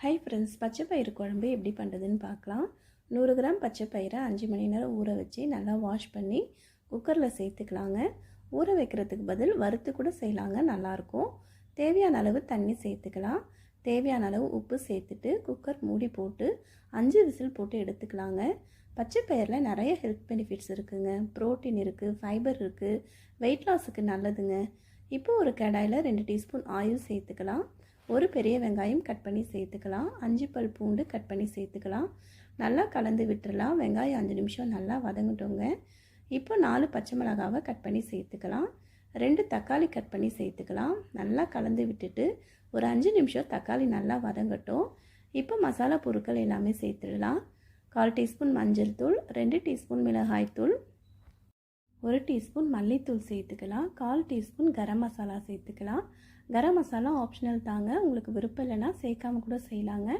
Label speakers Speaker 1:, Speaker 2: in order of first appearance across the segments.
Speaker 1: Hi friends, பச்சை பயிறு குழம்பு எப்படி பண்ணுறதுன்னு பார்க்கலாம். 100 கிராம் பச்சை பயிரை 5 மணி நேரம் ஊற வச்சு நல்லா வாஷ் பண்ணி குக்கரில் சேர்த்துக்கலாங்க. ஊற வைக்கிறதுக்கு பதில் வறுத்து கூட செய்யலாங்க, நல்லாயிருக்கும். தேவையான அளவு தண்ணி சேர்த்துக்கலாம். தேவையான அளவு உப்பு சேர்த்துட்டு குக்கர் மூடி போட்டு 5 விசில் போட்டு எடுத்துக்கலாங்க. பச்சை பயிரில் நிறைய ஹெல்த் பெனிஃபிட்ஸ் இருக்குதுங்க. ப்ரோட்டீன் இருக்குது, ஃபைபர் இருக்குது, வெயிட் லாஸுக்கு நல்லதுங்க. இப்போ ஒரு கடாயில் 2 டீஸ்பூன் ஆயில் சேர்த்துக்கலாம். ஒரு பெரிய வெங்காயம் கட் பண்ணி சேர்த்துக்கலாம். 5 பல் பூண்டு கட் பண்ணி சேர்த்துக்கலாம். நல்லா கலந்து விட்டுடலாம். வெங்காயம் 5 நிமிஷம் நல்லா வதங்கட்டுங்க. இப்போ 4 பச்சை மிளகாவை கட் பண்ணி சேர்த்துக்கலாம். 2 தக்காளி கட் பண்ணி சேர்த்துக்கலாம். நல்லா கலந்து விட்டுட்டு ஒரு 5 நிமிஷம் தக்காளி நல்லா வதங்கட்டும். இப்போ மசாலா பொருட்கள் எல்லாமே சேர்த்துடலாம். 1/4 டீஸ்பூன் மஞ்சள் தூள், 2 டீஸ்பூன் மிளகாய் தூள், 1 டீஸ்பூன் மல்லித்தூள் சேர்த்துக்கலாம். 1/4 டீஸ்பூன் கரம் மசாலா சேர்த்துக்கலாம். கரம் மசாலா ஆப்ஷனல் தாங்க, உங்களுக்கு விருப்பம் இல்லைன்னா சேர்க்காம கூட செய்யலாங்க.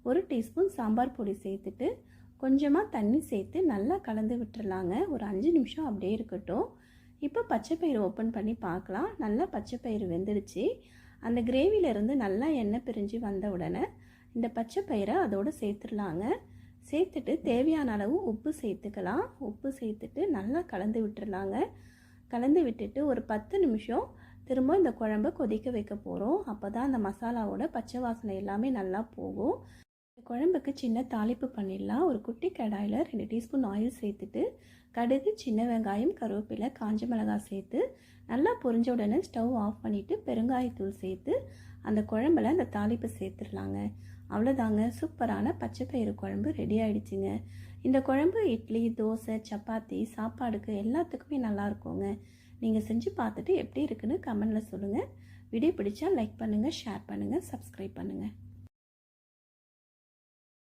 Speaker 1: 1 டீஸ்பூன் சாம்பார் பொடி சேர்த்துட்டு கொஞ்சமாக தண்ணி சேர்த்து நல்லா கலந்து விட்டுறலாங்க. ஒரு 5 நிமிஷம் அப்படியே இருக்கட்டும். இப்போ பச்சை பயிறு ஓப்பன் பண்ணி பார்க்கலாம். நல்லா பச்சை பயிறு வெந்துடுச்சு. அந்த கிரேவிலேருந்து நல்லா எண்ணெய் பிரிஞ்சு வந்த உடனே இந்த பச்சை பயிரை அதோடு சேர்த்துடலாங்க. சேர்த்துட்டு தேவையான அளவு உப்பு சேர்த்துக்கலாம். உப்பு சேர்த்துட்டு நல்லா கலந்து விட்டுறலாங்க. கலந்து விட்டுட்டு ஒரு 10 நிமிஷம் திரும்ப இந்த குழம்பை கொதிக்க வைக்க போகிறோம். அப்போ தான் அந்த மசாலாவோட பச்சை வாசனை எல்லாமே நல்லா போகும். இந்த குழம்புக்கு சின்ன தாளிப்பு பண்ணிடலாம். ஒரு குட்டி கடாயில் 2 டீஸ்பூன் ஆயில் சேர்த்துட்டு கடுகு, சின்ன வெங்காயம், கருவேப்பிலை, காஞ்ச மிளகாய் சேர்த்து நல்லா பொரிஞ்ச உடனே ஸ்டவ் ஆஃப் பண்ணிவிட்டு பெருங்காயத்தூள் சேர்த்து அந்த குழம்புல அந்த தாளிப்பு சேர்த்துடலாங்க. அவ்வளோதாங்க, சூப்பரான பச்சை பயிறு குழம்பு ரெடி ஆகிடுச்சிங்க. இந்த குழம்பு இட்லி, தோசை, சப்பாத்தி, சாப்பாடுக்கு எல்லாத்துக்குமே நல்லாயிருக்குங்க. நீங்கள் செஞ்சு பார்த்துட்டு எப்படி இருக்குன்னு கமெண்டில் சொல்லுங்கள். வீடியோ பிடிச்சா லைக் பண்ணுங்கள், ஷேர் பண்ணுங்கள், சப்ஸ்கிரைப் பண்ணுங்கள்.